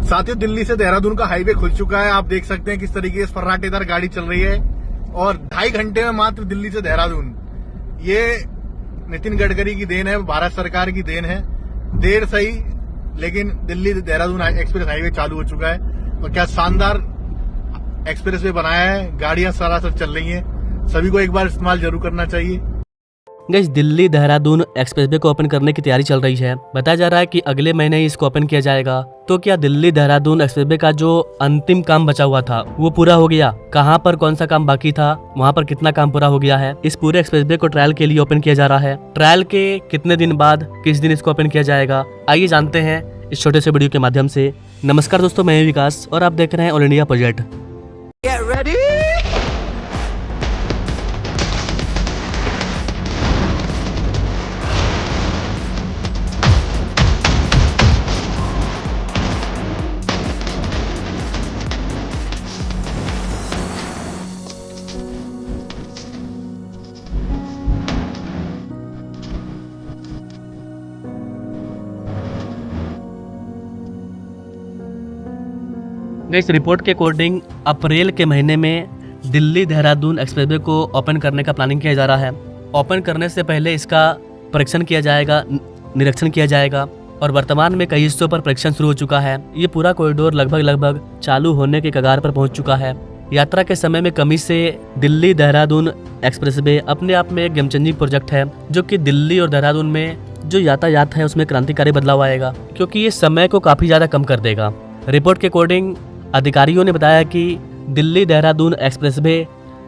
साथियों, दिल्ली से देहरादून का हाईवे खुल चुका है। आप देख सकते हैं किस तरीके से फर्राटेदार गाड़ी चल रही है और 2.5 घंटे में मात्र दिल्ली से देहरादून। ये नितिन गडकरी की देन है, भारत सरकार की देन है। देर सही लेकिन दिल्ली देहरादून एक्सप्रेस हाईवे चालू हो चुका है और क्या शानदार एक्सप्रेस वे बनाया है। गाड़ियां सरासर चल रही हैं। सभी को एक बार इस्तेमाल जरूर करना चाहिए। गाइस, दिल्ली देहरादून एक्सप्रेसवे को ओपन करने की तैयारी चल रही है। बताया जा रहा है कि अगले महीने ही इसको ओपन किया जाएगा। तो क्या दिल्ली देहरादून एक्सप्रेसवे का जो अंतिम काम बचा हुआ था वो पूरा हो गया? कहां पर कौन सा काम बाकी था, वहां पर कितना काम पूरा हो गया है? इस पूरे एक्सप्रेसवे को ट्रायल के लिए ओपन किया जा रहा है। ट्रायल के कितने दिन बाद, किस दिन इसको ओपन किया जाएगा, आइए जानते हैं इस छोटे से वीडियो के माध्यम से। नमस्कार दोस्तों, मैं विकास और आप देख रहे हैं ऑल इंडिया प्रोजेक्ट। इस रिपोर्ट के अकॉर्डिंग अप्रैल के महीने में दिल्ली देहरादून एक्सप्रेसवे को ओपन करने का प्लानिंग किया जा रहा है। ओपन करने से पहले इसका परीक्षण किया जाएगा, निरीक्षण किया जाएगा और वर्तमान में कई हिस्सों पर परीक्षण शुरू हो चुका है। ये पूरा कॉरिडोर लगभग चालू होने के कगार पर पहुंच चुका है। यात्रा के समय में कमी से दिल्ली देहरादून एक्सप्रेसवे अपने आप में एक गेम चेंजिंग प्रोजेक्ट है, जो कि दिल्ली और देहरादून में जो यातायात है उसमें क्रांतिकारी बदलाव आएगा, क्योंकि ये समय को काफी ज्यादा कम कर देगा। रिपोर्ट के अकॉर्डिंग अधिकारियों ने बताया कि दिल्ली देहरादून एक्सप्रेसवे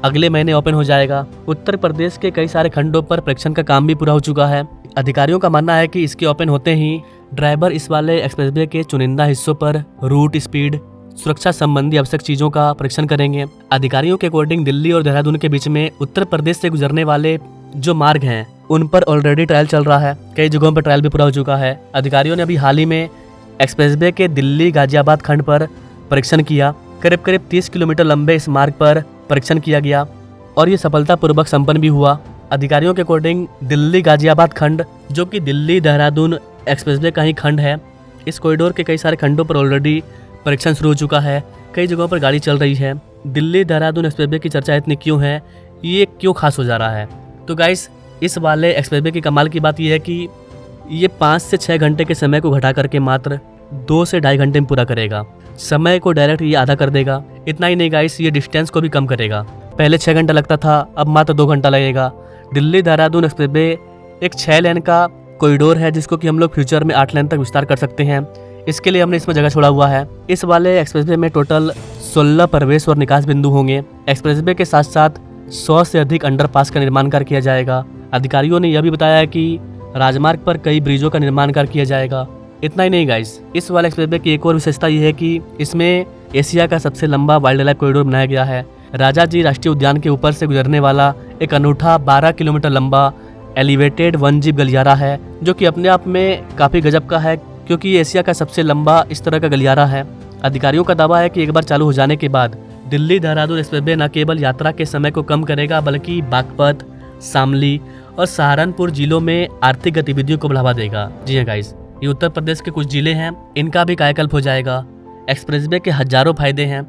अगले महीने ओपन हो जाएगा। उत्तर प्रदेश के कई सारे खंडों पर परीक्षण का काम भी पूरा हो चुका है। अधिकारियों का मानना है कि इसके ओपन होते ही ड्राइवर इस वाले एक्सप्रेसवे के चुनिंदा हिस्सों पर रूट, स्पीड, सुरक्षा संबंधी आवश्यक चीजों का परीक्षण करेंगे। अधिकारियों के अकॉर्डिंग दिल्ली और देहरादून के बीच में उत्तर प्रदेश से गुजरने वाले जो मार्ग हैं उन पर ऑलरेडी ट्रायल चल रहा है। कई जगहों पर ट्रायल भी पूरा हो चुका है। अधिकारियों ने अभी हाल ही में एक्सप्रेसवे के दिल्ली गाजियाबाद खंड पर परीक्षण किया। करीब 30 किलोमीटर लंबे इस मार्ग पर परीक्षण किया गया और ये सफलतापूर्वक संपन्न भी हुआ। अधिकारियों के अकॉर्डिंग दिल्ली गाजियाबाद खंड, जो कि दिल्ली देहरादून एक्सप्रेसवे का ही खंड है, इस कॉरिडोर के कई सारे खंडों पर ऑलरेडी परीक्षण शुरू हो चुका है। कई जगहों पर गाड़ी चल रही है। दिल्ली देहरादून एक्सप्रेसवे की चर्चा इतनी क्यों है, ये क्यों खास हो जा रहा है? तो गाइस, इस वाले एक्सप्रेसवे की कमाल की बात यह है कि ये 5 से 6 घंटे के समय को घटा करके मात्र 2 से 2.5 घंटे में पूरा करेगा। समय को डायरेक्ट ये आधा कर देगा। इतना ही नहीं गाइस, ये डिस्टेंस को भी कम करेगा। पहले 6 घंटा लगता था, अब मात्र 2 घंटा लगेगा। दिल्ली देहरादून एक्सप्रेसवे एक 6 लेन का कॉरिडोर है, जिसको कि हम लोग फ्यूचर में 8 लेन तक विस्तार कर सकते हैं। इसके लिए हमने इसमें जगह छोड़ा हुआ है। इस वाले एक्सप्रेसवे में टोटल 16 प्रवेश और निकास बिंदु होंगे। एक्सप्रेसवे के साथ साथ 100 से अधिक अंडरपास का निर्माण कार्य किया जाएगा। अधिकारियों ने यह भी बताया है कि राजमार्ग पर कई ब्रिजों का निर्माण कार्य किया जाएगा। इतना ही नहीं गाइस, इस वाले एक्सप्रेसवे की एक और विशेषता यह है कि इसमें एशिया का सबसे लंबा वाइल्ड लाइफ कॉरिडोर बनाया गया है। राजा जी राष्ट्रीय उद्यान के ऊपर से गुजरने वाला एक अनूठा 12 किलोमीटर लंबा एलिवेटेड वन्यजीव गलियारा है, जो कि अपने आप में काफी गजब का है, क्योंकि ये एशिया का सबसे लंबा इस तरह का गलियारा है। अधिकारियों का दावा है कि एक बार चालू हो जाने के बाद दिल्ली देहरादून एक्सप्रेसवे न केवल यात्रा के समय को कम करेगा, बल्कि बागपत, शामली और सहारनपुर जिलों में आर्थिक गतिविधियों को बढ़ावा देगा। जी हाँ गाइस, ये उत्तर प्रदेश के कुछ जिले हैं, इनका भी कायाकल्प हो जाएगा। एक्सप्रेसवे के हजारों फायदे हैं।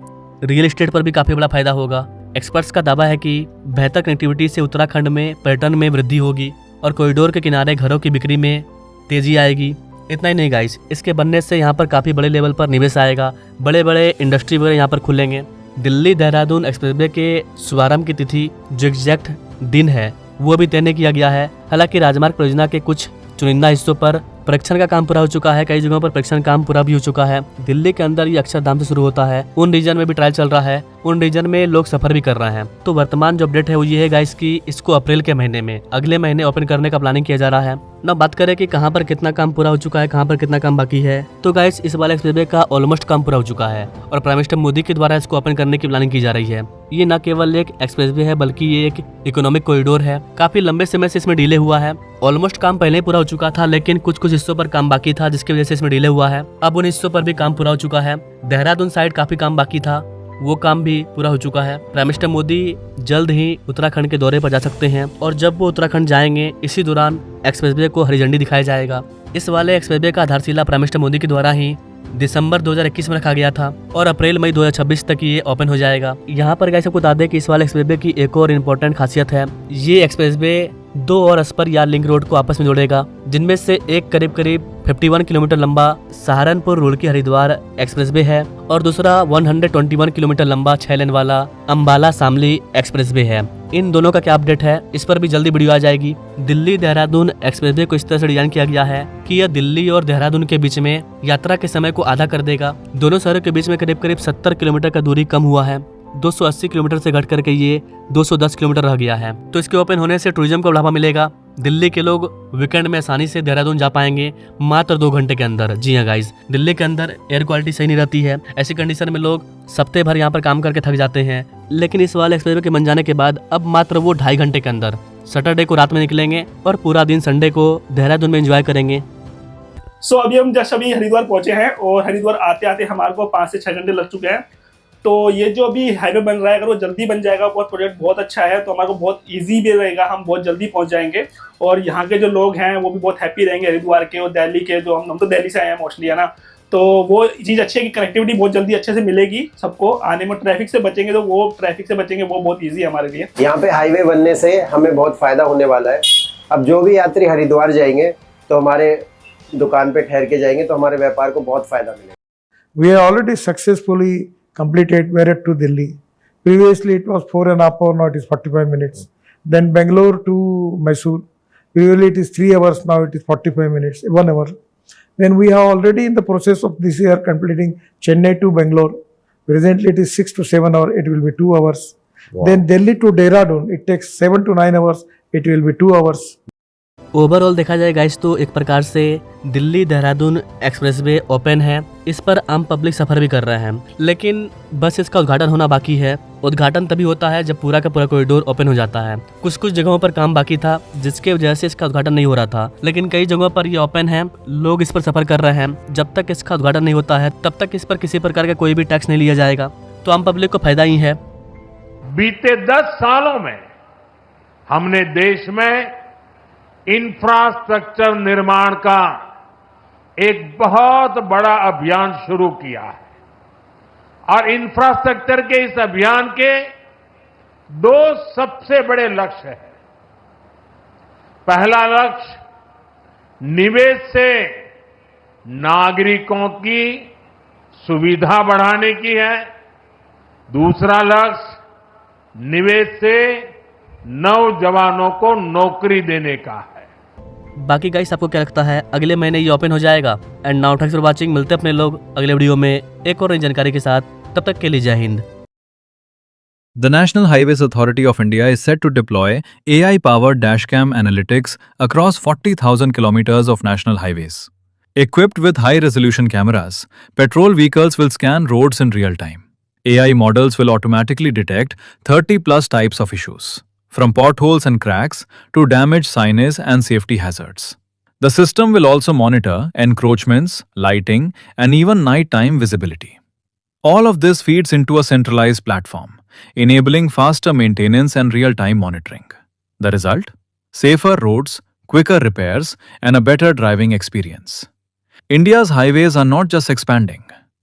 रियल एस्टेट पर भी काफी बड़ा फायदा होगा। एक्सपर्ट्स का दावा है कि बेहतर कनेक्टिविटी से उत्तराखंड में पर्यटन में वृद्धि होगी और कॉरिडोर के किनारे घरों की बिक्री में तेजी आएगी। इतना ही नहीं गाइस, इसके बनने से यहाँ पर काफी बड़े लेवल पर निवेश आएगा। बड़े बड़े इंडस्ट्री वगैरह यहाँ पर खुलेंगे। दिल्ली देहरादून एक्सप्रेसवे के शुभारंभ की तिथि जो एग्जैक्ट दिन है वो भी तय नहीं किया गया है। हालांकि राजमार्ग परियोजना के कुछ चुनिंदा हिस्सों पर परीक्षण का काम पूरा हो चुका है। कई जगहों पर परीक्षण काम पूरा भी हो चुका है। दिल्ली के अंदर ये अक्षरधाम से शुरू होता है। उन रीजन में भी ट्रायल चल रहा है। उन रीजन में लोग सफर भी कर रहे हैं। तो वर्तमान जो अपडेट है वो ये है गाइस कि इसको अप्रैल के महीने में, अगले महीने ओपन करने का प्लानिंग किया जा रहा है। ना बात करें कि कहाँ पर कितना काम पूरा हो चुका है, कहाँ पर कितना काम बाकी है। तो गाइस, इस वाले एक्सप्रेसवे का ऑलमोस्ट काम पूरा हो चुका है और प्राइम मिनिस्टर मोदी के द्वारा इसको ओपन करने की प्लानिंग की जा रही है। ये न केवल एक एक्सप्रेसवे है, बल्कि ये एक इकोनॉमिक कॉरिडोर है। काफी लंबे समय से इसमें डिले हुआ है। ऑलमोस्ट काम पहले ही पूरा हो चुका था, लेकिन कुछ हिस्सों पर काम बाकी था, जिसकी वजह से इसमें डिले हुआ है। अब उन हिस्सों पर भी काम पूरा हो चुका है। देहरादून साइड काफी काम बाकी था, वो काम भी पूरा हो चुका है। प्राइम मिनिस्टर मोदी जल्द ही उत्तराखंड के दौरे पर जा सकते हैं और जब वो उत्तराखंड जाएंगे, इसी दौरान एक्सप्रेसवे को हरी झंडी दिखाया जाएगा। इस वाले एक्सप्रेसवे का आधारशिला प्राइम मिनिस्टर मोदी के द्वारा ही दिसंबर 2021 में रखा गया था और अप्रैल मई 2026 तक ये ओपन हो जाएगा। यहाँ पर गाइस आपको बता दें कि इस वाले एक्सप्रेसवे की एक और इम्पोर्टेंट खासियत है, ये एक्सप्रेसवे 2 और स्पर या लिंक रोड को आपस में जोड़ेगा, जिनमें से एक करीब 51 किलोमीटर लंबा सहारनपुर रुड़की हरिद्वार एक्सप्रेसवे है और दूसरा 121 किलोमीटर लंबा 6 लेन वाला अंबाला शामली एक्सप्रेसवे है। इन दोनों का क्या अपडेट है, इस पर भी जल्दी वीडियो आ जाएगी। दिल्ली देहरादून एक्सप्रेसवे को इस तरह से डिजाइन किया गया है कि यह दिल्ली और देहरादून के बीच में यात्रा के समय को आधा कर देगा। दोनों शहरों के बीच में करीब 70 किलोमीटर का दूरी कम हुआ है। 280 किलोमीटर से घट करके ये 210 किलोमीटर रह गया है। तो इसके ओपन होने से टूरिज्म को बढ़ावा मिलेगा। दिल्ली के लोग वीकेंड में आसानी से देहरादून जा पाएंगे मात्र 2 घंटे के अंदर। जी हाँ गाइस, दिल्ली के अंदर एयर क्वालिटी सही नहीं रहती है, ऐसी कंडीशन में लोग सप्ताह भर यहाँ पर काम करके थक जाते हैं। लेकिन इस वाले एक्सप्रेसवे के बन जाने के बाद अब मात्र वो 2.5 घंटे के अंदर सैटरडे को रात में निकलेंगे और पूरा दिन संडे को देहरादून में एंजॉय करेंगे। अभी हम जस्ट अभी हरिद्वार पहुंचे हैं और हरिद्वार आते आते हमारे को 5 से 6 घंटे लग चुके हैं। तो ये जो अभी हाईवे बन रहा है, अगर वो जल्दी बन जाएगा, बहुत प्रोजेक्ट बहुत अच्छा है, तो हमारे को बहुत इजी भी रहेगा, हम बहुत जल्दी पहुंच जाएंगे। और यहाँ के जो लोग हैं वो भी बहुत हैप्पी रहेंगे, हरिद्वार के और दिल्ली के, जो हम तो दिल्ली से आए हैं मोस्टली, है ना। तो वो चीज़ अच्छी है कि कनेक्टिविटी बहुत जल्दी अच्छे से मिलेगी सबको, आने में ट्रैफिक से बचेंगे, तो वो ट्रैफिक से बचेंगे, वो बहुत ईजी है हमारे लिए। यहाँ पे हाईवे बनने से हमें बहुत फ़ायदा होने वाला है। अब जो भी यात्री हरिद्वार जाएंगे तो हमारे दुकान पे ठहर के जाएंगे, तो हमारे व्यापार को बहुत फ़ायदा मिलेगा। We have already successfully completed Meerut to Delhi. Previously it was 4.5 hours, now it is 45 minutes. Then Bangalore to Mysore. Previously it is 3 hours, now it is 45 minutes, 1 hour. Then we are already in the process of this year completing Chennai to Bangalore. Presently it is 6 to 7 hours, it will be 2 hours. Wow. Then Delhi to Dehradun, it takes 7 to 9 hours, it will be 2 hours. Overall देखा जाए guys तो एक प्रकार से Delhi Dehradun expressway open है, इस पर आम पब्लिक सफर भी कर रहे हैं, लेकिन बस इसका उद्घाटन होना बाकी है। उद्घाटन तभी होता है जब पूरा का पूरा कॉरिडोर ओपन हो जाता है। कुछ जगहों पर काम बाकी था जिसके वजह से इसका उद्घाटन नहीं हो रहा था, लेकिन कई जगहों पर ये ओपन है, लोग इस पर सफर कर रहे हैं। जब तक इसका उद्घाटन नहीं होता है तब तक इस पर किसी प्रकार का कोई भी टैक्स नहीं लिया जाएगा, तो आम पब्लिक को फायदा ही है। बीते 10 सालों में हमने देश में इंफ्रास्ट्रक्चर निर्माण का एक बहुत बड़ा अभियान शुरू किया है और इंफ्रास्ट्रक्चर के इस अभियान के 2 सबसे बड़े लक्ष्य हैं। पहला लक्ष्य निवेश से नागरिकों की सुविधा बढ़ाने की है, दूसरा लक्ष्य निवेश से नौजवानों को नौकरी देने का है। बाकी गाइस आपको क्या लगता है, अगले महीने ये ओपन हो जाएगा? And now thanks for watching, मिलते हैं अपने लोग अगले वीडियो में एक और नई जानकारी के साथ, तब तक के लिए जय Hind. The National Highways Authority of India is set to deploy AI-powered dashcam analytics across 40,000 kilometers of national highways. Equipped with high-resolution cameras, patrol vehicles will scan roads in real time. AI models will automatically detect 30+ types of issues, from potholes and cracks to damaged signage and safety hazards. The system will also monitor encroachments, lighting, and even nighttime visibility. All of this feeds into a centralized platform, enabling faster maintenance and real-time monitoring. The result? Safer roads, quicker repairs, and a better driving experience. India's highways are not just expanding,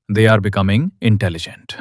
they are becoming intelligent.